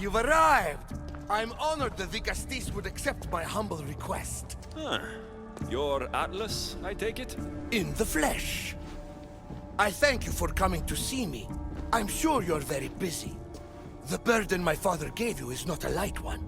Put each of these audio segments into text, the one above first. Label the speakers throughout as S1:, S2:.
S1: You've arrived! I'm honored that the Gastis would accept my humble request.
S2: Huh. You're Atlas, I take it?
S1: In the flesh. I thank you for coming to see me. I'm sure you're very busy. The burden my father gave you is not a light one.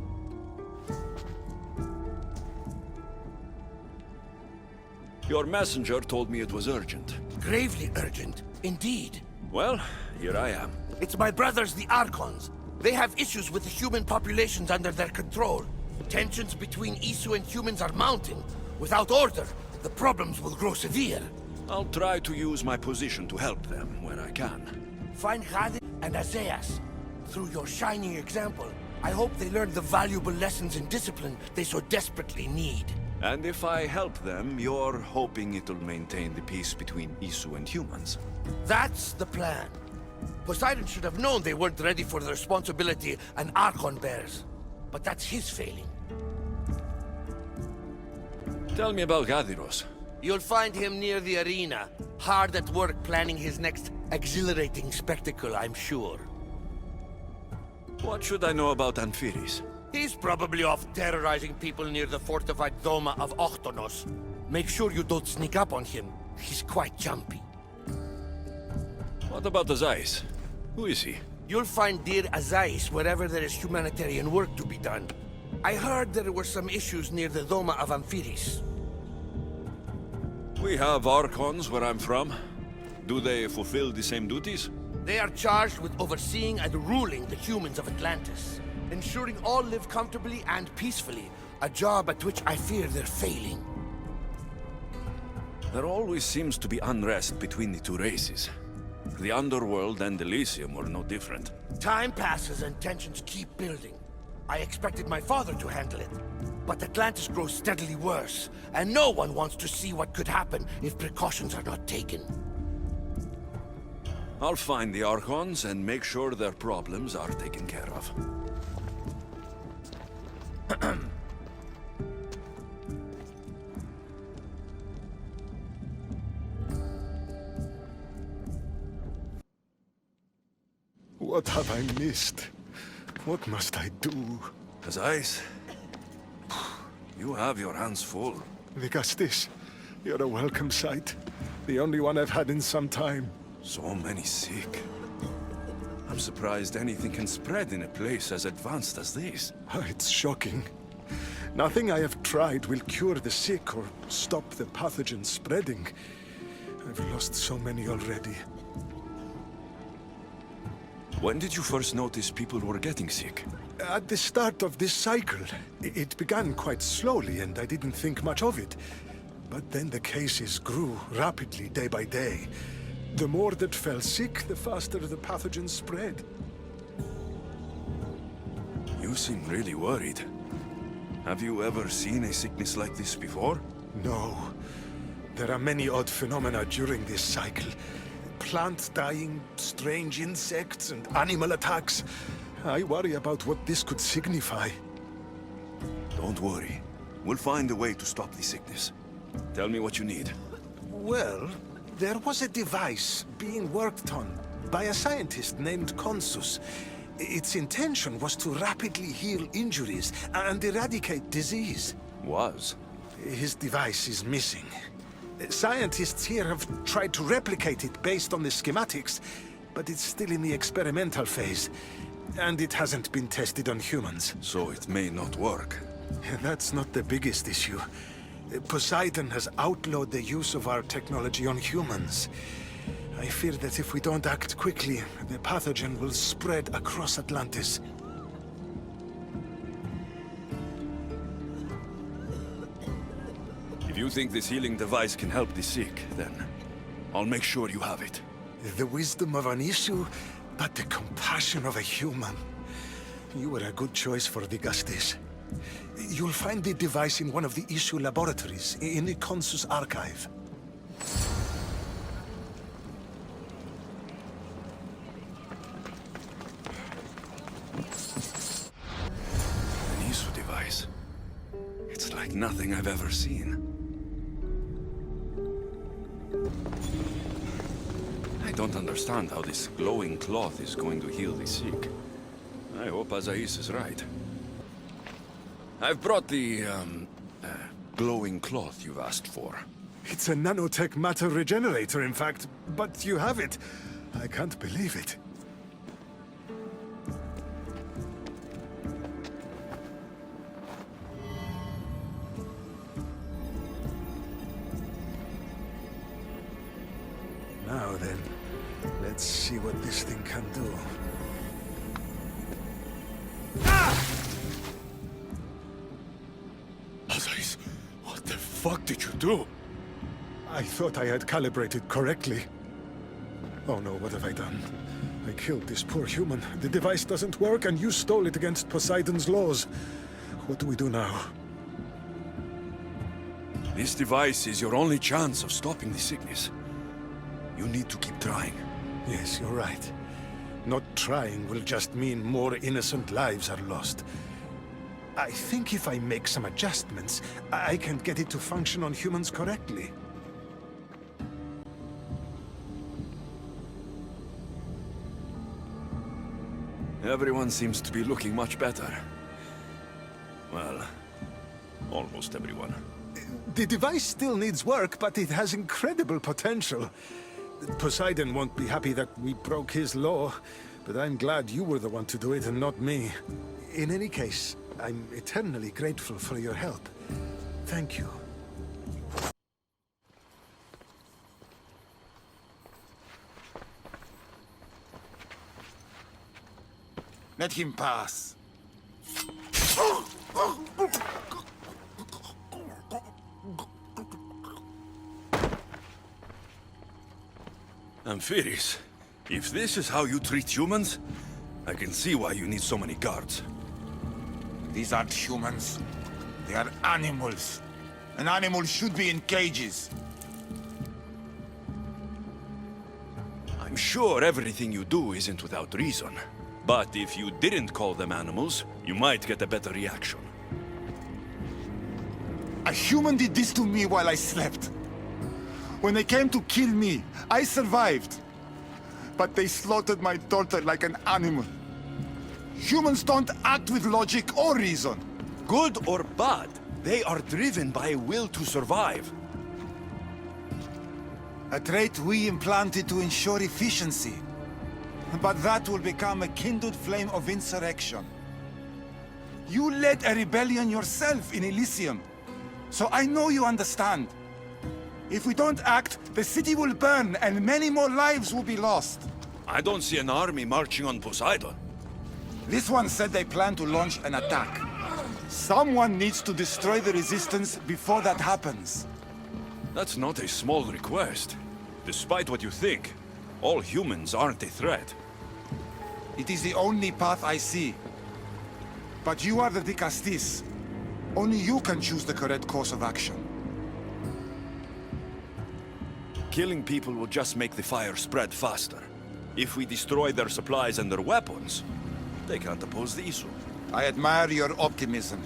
S2: Your messenger told me it was urgent.
S1: Gravely urgent, indeed.
S2: Well, here I am.
S1: It's my brothers, the Archons. They have issues with the human populations under their control. Tensions between Isu and humans are mounting. Without order, the problems will grow severe.
S2: I'll try to use my position to help them where I can.
S1: Find Khalid and Azeas. Through your shining example, I hope they learn the valuable lessons in discipline they so desperately need.
S2: And if I help them, you're hoping it'll maintain the peace between Isu and humans.
S1: That's the plan. Poseidon should have known they weren't ready for the responsibility an Archon bears. But that's his failing.
S2: Tell me about Gadiros.
S1: You'll find him near the arena, hard at work planning his next exhilarating spectacle, I'm sure.
S2: What should I know about Amphiris?
S1: He's probably off terrorizing people near the fortified Doma of Ochtonos. Make sure you don't sneak up on him. He's quite jumpy.
S2: What about Azais? Who is he?
S1: You'll find dear Azais wherever there is humanitarian work to be done. I heard there were some issues near the Doma of Amphiris.
S2: We have Archons where I'm from. Do they fulfill the same duties?
S1: They are charged with overseeing and ruling the humans of Atlantis. Ensuring all live comfortably and peacefully. A job at which I fear they're failing.
S2: There always seems to be unrest between the two races. The Underworld and Elysium were no different.
S1: Time passes and tensions keep building. I expected my father to handle it. But Atlantis grows steadily worse, and no one wants to see what could happen if precautions are not taken.
S2: I'll find the Archons and make sure their problems are taken care of.
S3: What have I missed? What must I do?
S2: Azais, you have your hands full.
S3: Vigastis, you're a welcome sight. The only one I've had in some time.
S2: So many sick. I'm surprised anything can spread in a place as advanced as this.
S3: It's shocking. Nothing I have tried will cure the sick or stop the pathogen spreading. I've lost so many already.
S2: When did you first notice people were getting sick?
S3: At the start of this cycle. It began quite slowly and I didn't think much of it. But then the cases grew rapidly day by day. The more that fell sick, the faster the pathogen spread.
S2: You seem really worried. Have you ever seen a sickness like this before?
S3: No. There are many odd phenomena during this cycle. Plants dying, strange insects, and animal attacks. I worry about what this could signify.
S2: Don't worry. We'll find a way to stop the sickness. Tell me what you need.
S3: Well, there was a device being worked on by a scientist named Consus. Its intention was to rapidly heal injuries and eradicate disease.
S2: Was?
S3: His device is missing. Scientists here have tried to replicate it based on the schematics, but it's still in the experimental phase, and it hasn't been tested on humans.
S2: So it may not work.
S3: That's not the biggest issue. Poseidon has outlawed the use of our technology on humans. I fear that if we don't act quickly, the pathogen will spread across Atlantis.
S2: If you think this healing device can help the sick, then I'll make sure you have it.
S3: The wisdom of an issue, but the compassion of a human. You were a good choice for the Gastis. You'll find the device in one of the issue laboratories, in the Consus archive.
S2: An issue device. It's like nothing I've ever seen. I don't understand how this glowing cloth is going to heal the sick. I hope Azais is right. I've brought the, glowing cloth you've asked for.
S3: It's a nanotech matter regenerator, in fact, but you have it. I can't believe it. Now then, let's see what this thing can do.
S2: Azais, what the fuck did you do?
S3: I thought I had calibrated correctly. Oh no, what have I done? I killed this poor human. The device doesn't work, and you stole it against Poseidon's laws. What do we do now?
S2: This device is your only chance of stopping the sickness. You need to keep trying.
S3: Yes, you're right. Not trying will just mean more innocent lives are lost. I think if I make some adjustments, I can get it to function on humans correctly.
S2: Everyone seems to be looking much better. Well, almost everyone.
S3: The device still needs work, but it has incredible potential. Poseidon won't be happy that we broke his law, but I'm glad you were the one to do it and not me. In any case, I'm eternally grateful for your help. Thank you.
S4: Let him pass.
S2: Amphiris, if this is how you treat humans, I can see why you need so many guards.
S4: These aren't humans. They are animals. An animal should be in cages.
S2: I'm sure everything you do isn't without reason. But if you didn't call them animals, you might get a better reaction.
S4: A human did this to me while I slept. When they came to kill me, I survived. But they slaughtered my daughter like an animal. Humans don't act with logic or reason.
S2: Good or bad, they are driven by a will to survive.
S4: A trait we implanted to ensure efficiency. But that will become a kindled flame of insurrection. You led a rebellion yourself in Elysium. So I know you understand. If we don't act, the city will burn and many more lives will be lost.
S2: I don't see an army marching on Poseidon.
S4: This one said they plan to launch an attack. Someone needs to destroy the resistance before that happens.
S2: That's not a small request. Despite what you think, all humans aren't a threat.
S4: It is the only path I see. But you are the Dicastis. Only you can choose the correct course of action.
S2: Killing people will just make the fire spread faster. If we destroy their supplies and their weapons, they can't oppose the issue.
S4: I admire your optimism.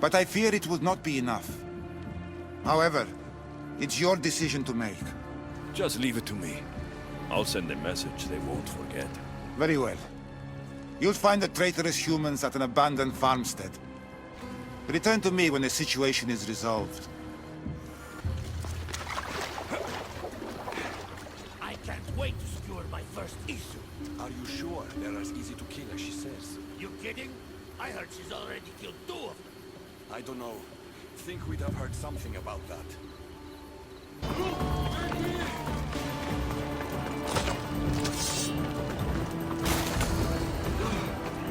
S4: But I fear it would not be enough. However, it's your decision to make.
S2: Just leave it to me. I'll send a message they won't forget.
S4: Very well. You'll find the traitorous humans at an abandoned farmstead. Return to me when the situation is resolved.
S1: I can't wait to secure my first issue.
S5: Are you sure they're as easy to kill as she says?
S1: You kidding? I heard she's already killed 2 of them.
S5: I don't know. Think we'd have heard something about that.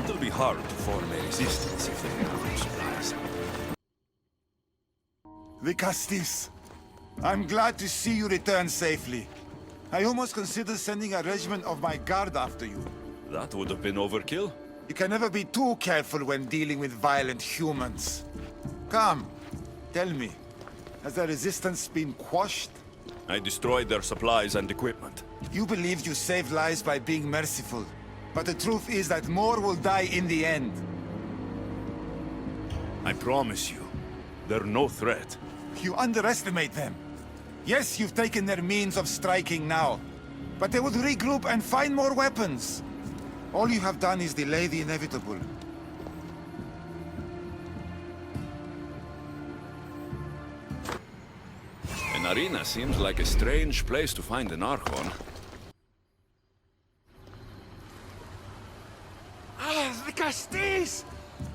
S2: It'll be hard to form a resistance if they have no supplies.
S4: Dicastis, I'm glad to see you return safely. I almost considered sending a regiment of my guard after you.
S2: That would have been overkill.
S4: You can never be too careful when dealing with violent humans. Come, tell me, has the resistance been quashed?
S2: I destroyed their supplies and equipment.
S4: You believed you saved lives by being merciful, but the truth is that more will die in the end.
S2: I promise you, they're no threat.
S4: You underestimate them. Yes, you've taken their means of striking now, but they would regroup and find more weapons. All you have done is delay the inevitable.
S2: An arena seems like a strange place to find an Archon.
S5: Ah, the Castis!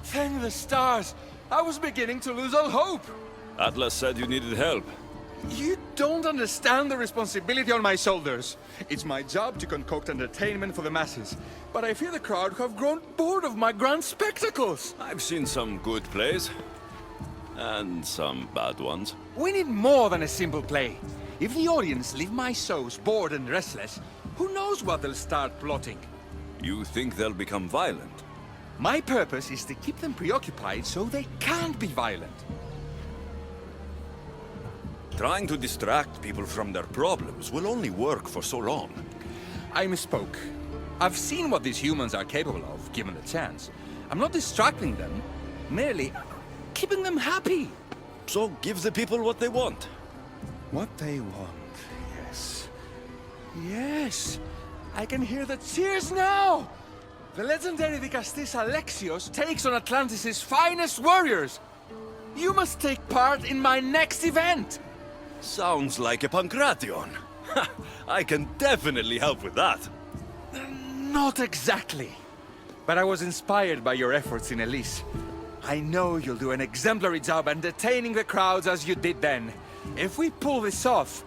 S5: Thank the stars! I was beginning to lose all hope!
S2: Atlas said you needed help.
S5: You don't understand the responsibility on my shoulders. It's my job to concoct entertainment for the masses. But I fear the crowd have grown bored of my grand spectacles.
S2: I've seen some good plays. And some bad ones.
S5: We need more than a simple play. If the audience leave my shows bored and restless, who knows what they'll start plotting?
S2: You think they'll become violent?
S5: My purpose is to keep them preoccupied so they can't be violent.
S2: Trying to distract people from their problems will only work for so long.
S5: I misspoke. I've seen what these humans are capable of, given the chance. I'm not distracting them, merely keeping them happy.
S2: So give the people what they want.
S5: What they want, yes. Yes! I can hear the cheers now! The legendary Vicastis Alexios takes on Atlantis' finest warriors! You must take part in my next event!
S2: Sounds like a Pancration. Ha! I can definitely help with that.
S5: Not exactly. But I was inspired by your efforts in Elise. I know you'll do an exemplary job entertaining the crowds as you did then. If we pull this off,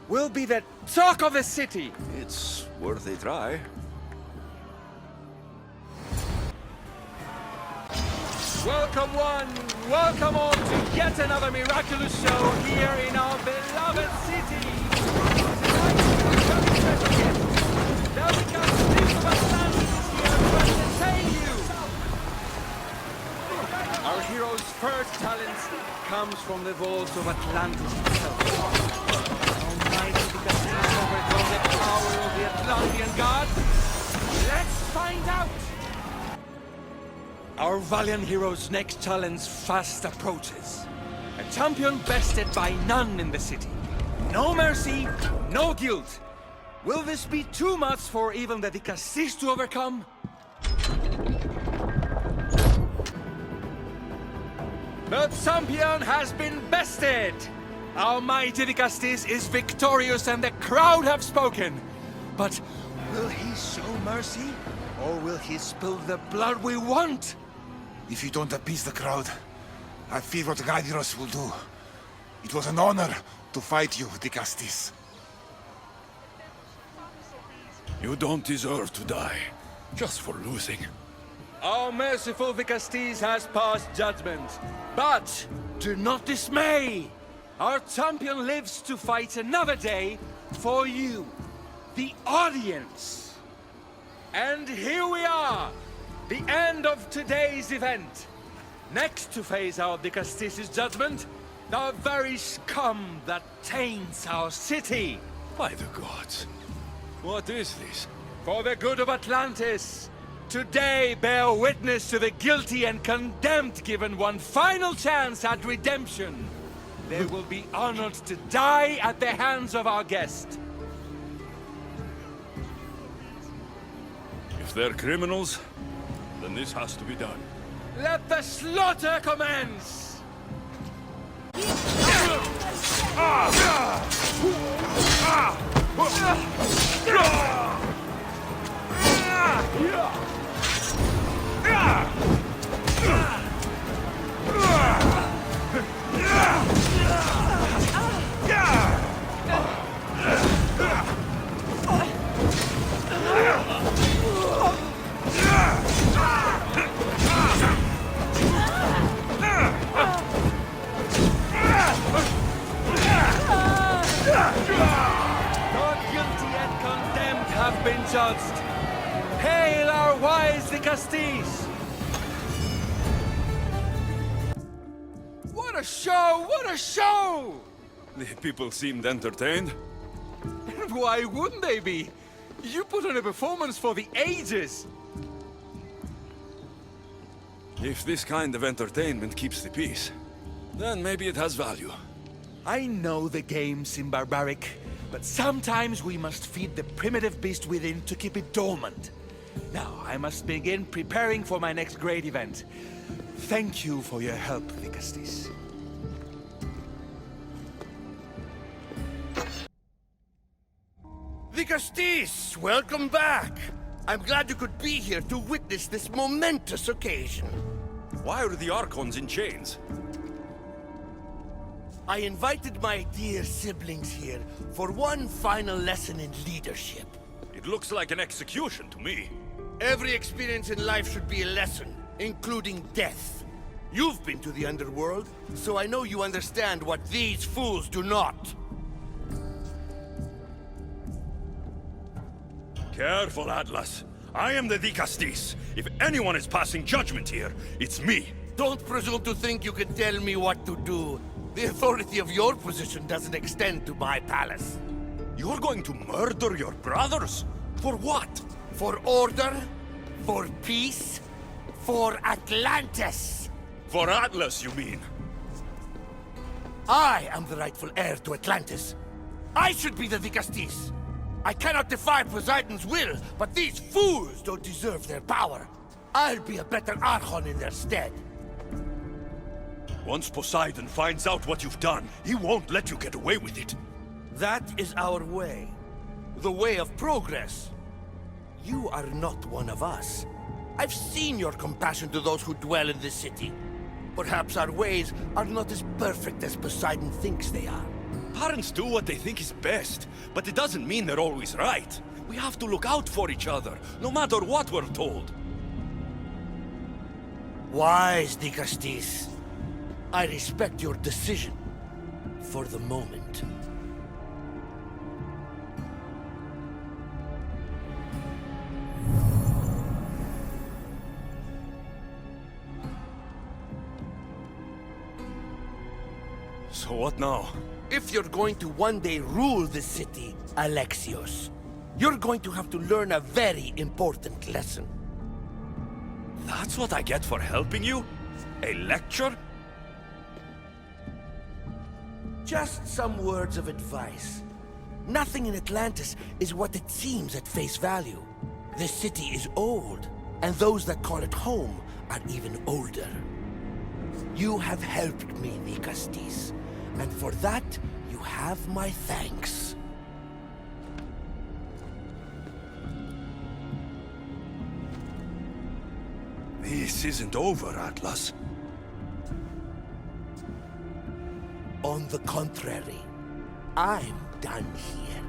S5: we'll be the talk of the city!
S2: It's worth a try.
S5: Welcome one, welcome all to yet another miraculous show here in our beloved city. Tonight we have a special guest. The Judgement of Atlantis is here to entertain you. Our hero's first talent comes from the vaults of Atlantis itself. Almighty Vicastis overcome the power of the Atlantean god. Let's find out. Our valiant hero's next challenge fast approaches. A champion bested by none in the city. No mercy, no guilt. Will this be too much for even the Vicastis to overcome? The champion has been bested! Our mighty Vicastis is victorious and the crowd have spoken. But will he show mercy? Or will he spill the blood we want?
S4: If you don't appease the crowd, I fear what Gyros will do. It was an honor to fight you, Vicastis.
S2: You don't deserve to die, just for losing.
S5: Our merciful Vicastis has passed judgment. But do not dismay! Our champion lives to fight another day for you, the audience. And here we are, the end of today's event. Next to face our Vicastis' judgment, the very scum that taints our city.
S2: By the gods. What is this?
S5: For the good of Atlantis, today bear witness to the guilty and condemned given one final chance at redemption. They will be honored to die at the hands of our guest.
S2: If they're criminals, then this has to be done.
S5: Let the slaughter commence! Have been judged. Hail our wise Vicastis! What a show! What a show!
S2: The people seemed entertained.
S5: Why wouldn't they be? You put on a performance for the ages.
S2: If this kind of entertainment keeps the peace, then maybe it has value.
S5: I know the game seems barbaric, but sometimes we must feed the primitive beast within to keep it dormant. Now, I must begin preparing for my next great event. Thank you for your help, Vikastis.
S1: Vikastis, welcome back. I'm glad you could be here to witness this momentous occasion.
S2: Why are the Archons in chains?
S1: I invited my dear siblings here for one final lesson in leadership.
S2: It looks like an execution to me.
S1: Every experience in life should be a lesson, including death. You've been to the underworld, so I know you understand what these fools do not.
S2: Careful, Atlas. I am the Vikastis. If anyone is passing judgment here, it's me.
S1: Don't presume to think you can tell me what to do. The authority of your position doesn't extend to my palace.
S2: You're going to murder your brothers? For what?
S1: For order, for peace, for Atlantis.
S2: For Atlas, you mean?
S1: I am the rightful heir to Atlantis. I should be the Vikastis. I cannot defy Poseidon's will, but these fools don't deserve their power. I'll be a better Archon in their stead.
S2: Once Poseidon finds out what you've done, he won't let you get away with it.
S1: That is our way. The way of progress. You are not one of us. I've seen your compassion to those who dwell in this city. Perhaps our ways are not as perfect as Poseidon thinks they are.
S2: Parents do what they think is best, but it doesn't mean they're always right. We have to look out for each other, no matter what we're told.
S1: Wise, Vikastis. I respect your decision. For the moment.
S2: So what now?
S1: If you're going to one day rule the city, Alexios, you're going to have to learn a very important lesson.
S2: That's what I get for helping you? A lecture?
S1: Just some words of advice. Nothing in Atlantis is what it seems at face value. The city is old, and those that call it home are even older. You have helped me, Vikastis, and for that, you have my thanks.
S2: This isn't over, Atlas.
S1: On the contrary, I'm done here.